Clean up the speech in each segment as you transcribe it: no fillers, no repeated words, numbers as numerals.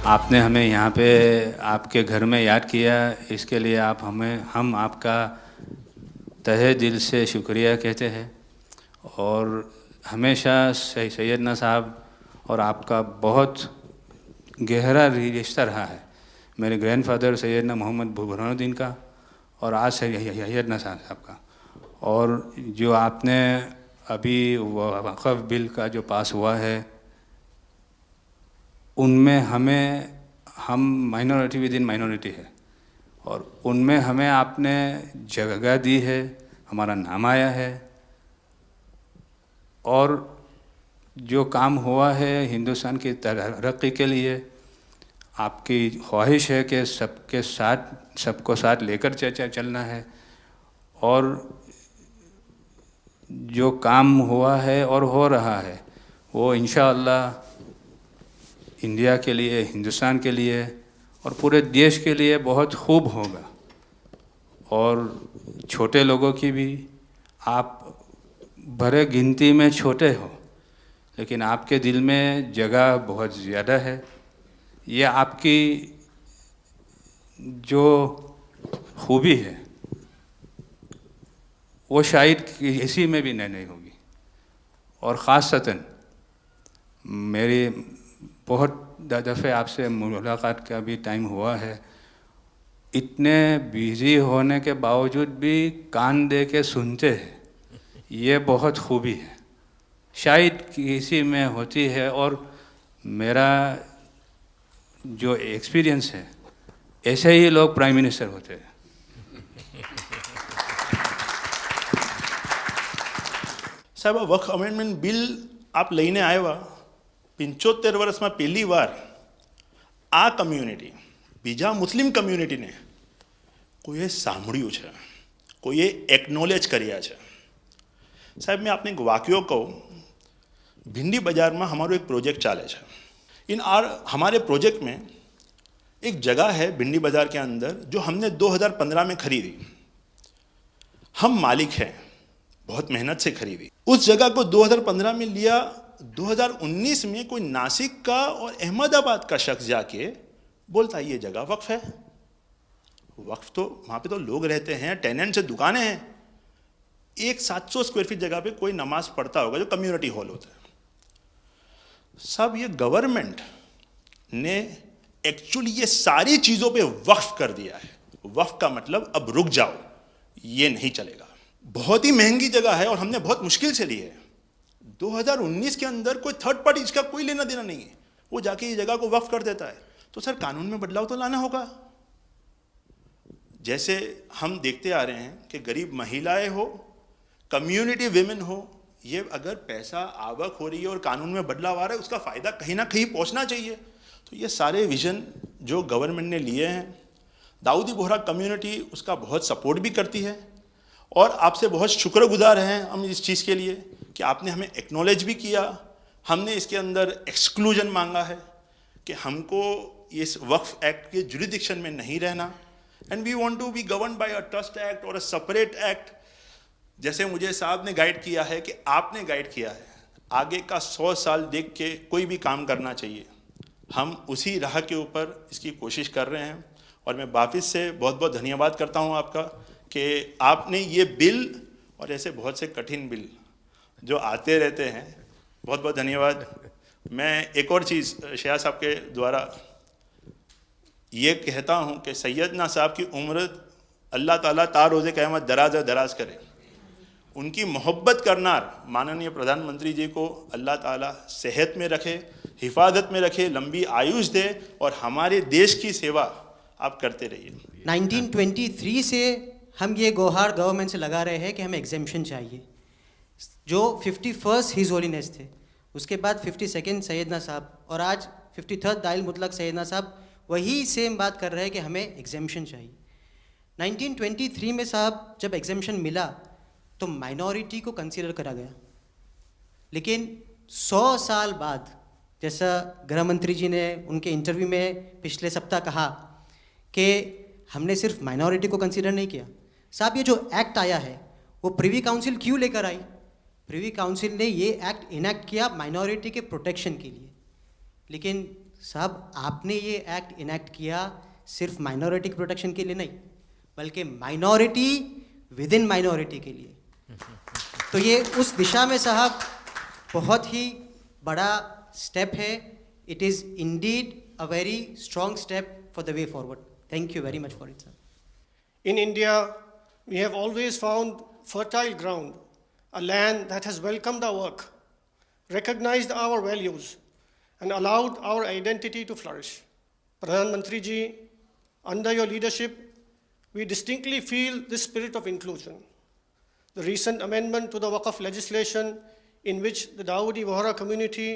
आपने हमें यहाँ पे आपके घर में याद किया, इसके लिए हम आपका तहे दिल से शुक्रिया कहते हैं। और हमेशा सैयदना साहब और आपका बहुत गहरा रिश्ता रहा है। मेरे ग्रैंडफादर सैयदना मोहम्मद बुरहानुद्दीन का और आज सैयदना साहब का। और जो आपने अभी वक़्फ़ बिल का जो पास हुआ है, उनमें हम माइनॉरिटी विद इन माइनॉरिटी है, और उनमें हमें आपने जगह दी है, हमारा नाम आया है। और जो काम हुआ है हिंदुस्तान की तरक्की के लिए, आपकी ख्वाहिश है कि सबको साथ लेकर चलना है। और जो काम हुआ है और हो रहा है वो इंशाअल्लाह इंडिया के लिए, हिंदुस्तान के लिए और पूरे देश के लिए बहुत खूब होगा। और छोटे लोगों की भी, आप भरे गिनती में छोटे हो लेकिन आपके दिल में जगह बहुत ज़्यादा है। ये आपकी जो खूबी है वो शायद किसी में भी नहीं होगी। और ख़ासतन मेरी बहुत दफ़े आपसे मुलाकात का भी टाइम हुआ है, इतने बिज़ी होने के बावजूद भी कान दे के सुनते हैं, ये बहुत खूबी है, शायद किसी में होती है। और मेरा जो एक्सपीरियंस है, ऐसे ही लोग प्राइम मिनिस्टर होते हैं। સાહેબ, આ વક્ફ અમેન્ડમેન્ટ બિલ આપ લઈને આવ્યા, 75 વર્ષમાં પહેલી વાર આ કમ્યુનિટી, બીજા મુસ્લિમ કમ્યુનિટીને કોઈએ સાંભળ્યું છે, કોઈએ એકનોલેજ કર્યા છે। સાહેબ, मैं आपने एक वाक्य कहूँ, भिंडी बाज़ार में हमारो एक प्रोजेक्ट चाले है। हमारे प्रोजेक्ट में एक जगह है भिंडी बाज़ार के अंदर जो हमने 2015 में खरीदी। हम मालिक हैं, बहुत मेहनत से खरीदी। उस जगह को 2015 में लिया, 2019 में कोई नासिक का और अहमदाबाद का शख्स जाके बोलता ये जगह वक्फ है। वक्फ तो वहाँ पे तो लोग रहते हैं, टेनेंट्स हैं, दुकानें हैं। एक 700 स्क्वायर फीट जगह पे कोई नमाज पढ़ता होगा जो कम्युनिटी हॉल होता है। सब ये गवर्नमेंट ने एक्चुअली ये सारी चीज़ों पे वक्फ कर दिया है। वक्फ का मतलब अब रुक जाओ, ये नहीं चलेगा। बहुत ही महंगी जगह है और हमने बहुत मुश्किल से ली है। 2019 के अंदर कोई थर्ड पार्टी, इसका कोई लेना देना नहीं है, वो जाके ये जगह को वक्फ कर देता है। तो सर, कानून में बदलाव तो लाना होगा। जैसे हम देखते आ रहे हैं कि गरीब महिलाएं हो, कम्युनिटी विमेन हो, ये अगर पैसा आवक हो रही है और कानून में बदलाव आ रहा है, उसका फ़ायदा कहीं ना कहीं पहुंचना चाहिए। तो ये सारे विजन जो गवर्नमेंट ने लिए हैं, दाऊदी बोहरा कम्युनिटी उसका बहुत सपोर्ट भी करती है। और आपसे बहुत शुक्रगुजार हैं हम इस चीज़ के लिए कि आपने हमें एक्नॉलेज भी किया। हमने इसके अंदर एक्सक्लूजन मांगा है कि हमको इस वक्फ एक्ट के जुरिडिक्शन में नहीं रहना, and we want to be govern by a trust act और अ सेपरेट एक्ट। जैसे मुझे साहब ने गाइड किया है कि आपने गाइड किया है, आगे का 100 साल देख के कोई भी काम करना चाहिए। हम उसी राह के ऊपर इसकी कोशिश कर रहे हैं। और मैं वापस से बहुत बहुत धन्यवाद करता हूं आपका कि आपने ये बिल और ऐसे बहुत से कठिन बिल जो आते रहते हैं, बहुत बहुत धन्यवाद। मैं एक और चीज़ शया साहब के द्वारा ये कहता हूँ कि सैयदना साहब की उम्र अल्लाह ताला ता रोज़े क़यामत दराज करे। उनकी मोहब्बत करना माननीय प्रधानमंत्री जी को अल्लाह ताला सेहत में रखे, हिफाजत में रखे, लंबी आयुष दे और हमारे देश की सेवा आप करते रहिए। 1923 से हम ये गुहार गवर्नमेंट से लगा रहे हैं कि हमें एग्जेम्पशन चाहिए। जो 51st हिज होलीनेस थे, उसके बाद 52nd सैयदना साहब, और आज 53rd दाइल मुतलक सैयदना साहब वही सेम बात कर रहे हैं कि हमें एग्जेम्पशन चाहिए। 1923 में साहब जब एग्जेम्पशन मिला तो माइनॉरिटी को कंसीडर करा गया, लेकिन 100 साल बाद, जैसा गृह मंत्री जी ने उनके इंटरव्यू में पिछले सप्ताह कहा कि हमने सिर्फ माइनॉरिटी को कंसीडर नहीं किया। साहब, ये जो एक्ट आया है वो प्रिवी काउंसिल क्यों लेकर आई? प्रिवी काउंसिल ने ये एक्ट इनैक्ट किया माइनॉरिटी के प्रोटेक्शन के लिए, लेकिन साहब आपने ये एक्ट इनैक्ट किया सिर्फ माइनॉरिटी की प्रोटेक्शन के लिए नहीं, बल्कि माइनॉरिटी विद इन माइनॉरिटी के लिए। तो ये उस दिशा में साहब बहुत ही बड़ा स्टेप है। It is indeed a very strong step for the way forward. Thank you very much for it sir. In India, we have always found fertile ground, a land that has welcomed our work, recognized our values, and allowed our identity to flourish. Pradhan Mantri ji, under your leadership, we distinctly feel this spirit of inclusion. The recent amendment to the Waqf legislation, in which the Dawoodi Bohra community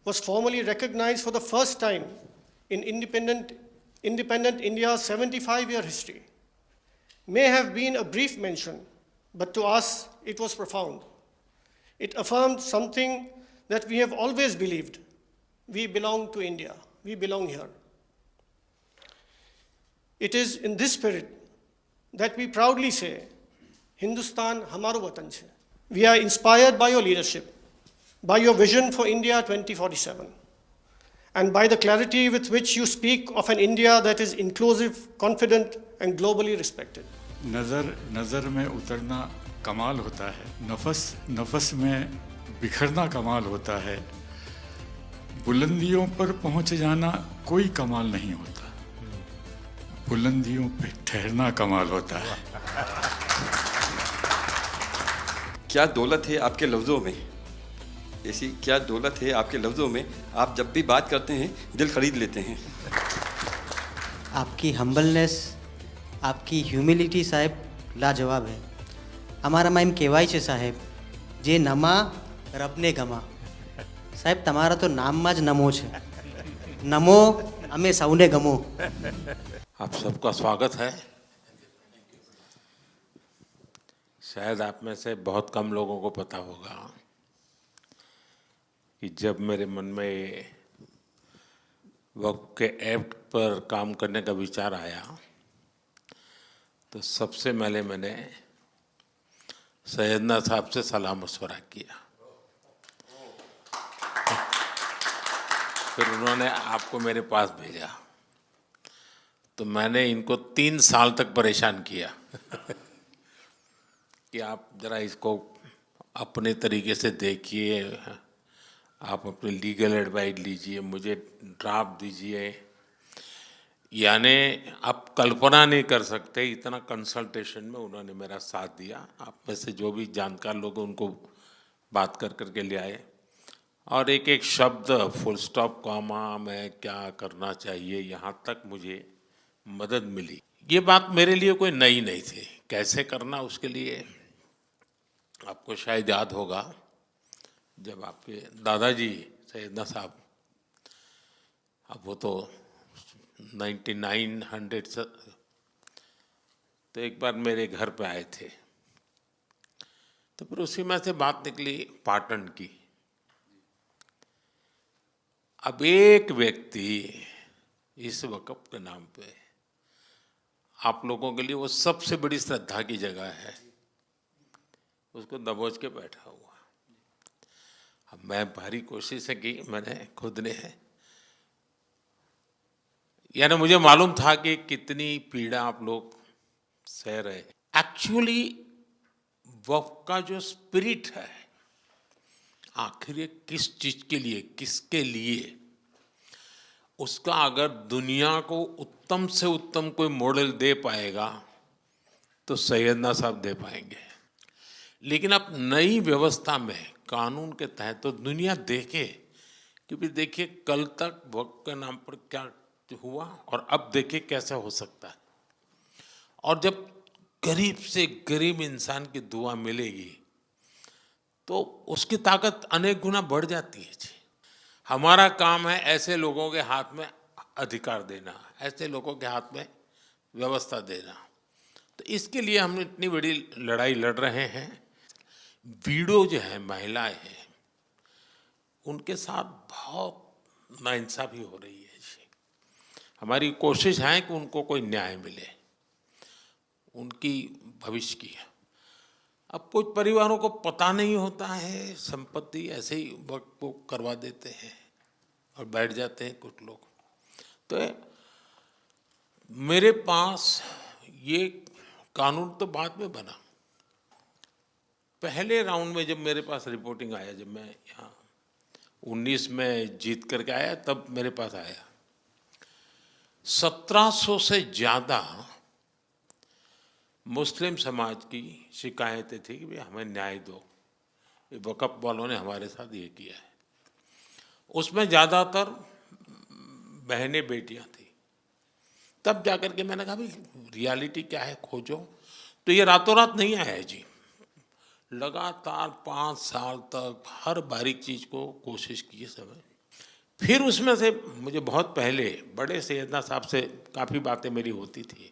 was formally recognized for the first time in independent India's 75-year history, may have been a brief mention, but to us it was profound. It affirmed something that we have always believed. We belong to India. We belong here. It is in this spirit that we proudly say, Hindustan hamaro watan chhe. We are inspired by your leadership, by your vision for India 2047, and by the clarity with which you speak of an India that is inclusive, confident, and globally respected. नज़र में उतरना कमाल होता है, नफस में बिखरना कमाल होता है, बुलंदियों पर पहुंच जाना कोई कमाल नहीं होता, बुलंदियों पे ठहरना कमाल होता है। क्या दौलत है आपके लफ्ज़ों में, ऐसी क्या दौलत है आपके लफ्ज़ों में, आप जब भी बात करते हैं दिल खरीद लेते हैं। आपकी हम्बलनेस, आपकी ह्यूमिलिटी साहेब लाजवाब है। हमारा माइम केवाई छे साहेब जे नमा रबने गमा। साहेब तमारा तो नाम माज नमो छे, नमो हमें सौने गमो। आप सबका स्वागत है। शायद आप में से बहुत कम लोगों को पता होगा कि जब मेरे मन में वक्फ के एक्ट पर काम करने का विचार आया तो सबसे पहले मैंने सैयदना साहब से सलाह मशवरा किया, फिर उन्होंने आपको मेरे पास भेजा, तो मैंने इनको 3 साल तक परेशान किया कि आप ज़रा इसको अपने तरीके से देखिए, आप अपनी लीगल एडवाइस लीजिए, मुझे ड्राफ्ट दीजिए। यानी आप कल्पना नहीं कर सकते इतना कंसल्टेशन में उन्होंने मेरा साथ दिया। आप में से जो भी जानकार लोग उनको बात कर करके ले आए, और एक एक शब्द फुल स्टॉप कॉमा में क्या करना चाहिए यहाँ तक मुझे मदद मिली। ये बात मेरे लिए कोई नई नहीं थी, कैसे करना उसके लिए आपको शायद याद होगा जब आपके दादाजी सैयदना साहब, अब वो तो 1900 से, तो एक बार मेरे घर पे आए थे, तो फिर उसी में से बात निकली पाटन की। अब एक व्यक्ति इस वक़्फ़ के नाम पे आप लोगों के लिए वो सबसे बड़ी श्रद्धा की जगह है, उसको दबोच के बैठा हुआ। अब मैं भारी कोशिश की मैंने खुद ने, यानी मुझे मालूम था कि कितनी पीड़ा आप लोग सह रहे। एक्चुअली वक्फ का जो स्पिरिट है, आखिर ये किस चीज़ के लिए, किसके लिए, उसका अगर दुनिया को उत्तम से उत्तम कोई मॉडल दे पाएगा तो सैयदना साहब दे पाएंगे। लेकिन अब नई व्यवस्था में कानून के तहत तो दुनिया देखे कि भी देखिए कल तक वक्फ के नाम पर क्या हुआ और अब देखिए कैसे हो सकता है। और जब गरीब से गरीब इंसान की दुआ मिलेगी तो उसकी ताकत अनेक गुना बढ़ जाती है जी। हमारा काम है ऐसे लोगों के हाथ में अधिकार देना, ऐसे लोगों के हाथ में व्यवस्था देना। तो इसके लिए हम इतनी बड़ी लड़ाई लड़ रहे हैं। वीडो जो है, महिलाएं हैं, उनके साथ बहुत नाइंसाफ़ी हो रही है जी। हमारी कोशिश है कि उनको कोई न्याय मिले, उनकी भविष्य की। अब कुछ परिवारों को पता नहीं होता है, संपत्ति ऐसे ही वक्त को करवा देते हैं। और बैठ जाते हैं कुछ लोग। तो मेरे पास ये कानून तो बाद में बना, पहले राउंड में जब मेरे पास रिपोर्टिंग आया, जब मैं यहाँ 19 में जीत करके आया, तब मेरे पास आया 1700 से ज़्यादा मुस्लिम समाज की शिकायतें थी कि भाई हमें न्याय दो, ये वक़्फ़ वालों ने हमारे साथ ये किया है। उसमें ज़्यादातर बहनें बेटियां थी। तब जाकर के मैंने कहा भाई रियलिटी क्या है खोजो। तो ये रातों रात नहीं आया है जी, लगातार 5 साल तक हर बारीक चीज़ को कोशिश की समय। फिर उसमें से मुझे बहुत पहले बड़े सैयदना साहब से काफ़ी बातें मेरी होती थी,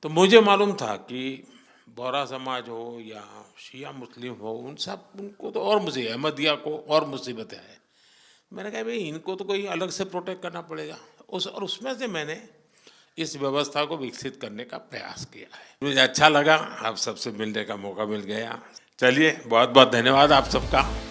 तो मुझे मालूम था कि बोहरा समाज हो या शिया मुस्लिम हो, उनको तो और मुझे अहमदिया को और मुसीबतें हैं। मैंने कहा भाई इनको तो कोई अलग से प्रोटेक्ट करना पड़ेगा, और उसमें से मैंने इस व्यवस्था को विकसित करने का प्रयास किया है। मुझे अच्छा लगा, आप सबसे मिलने का मौका मिल गया। चलिए, बहुत बहुत धन्यवाद आप सबका।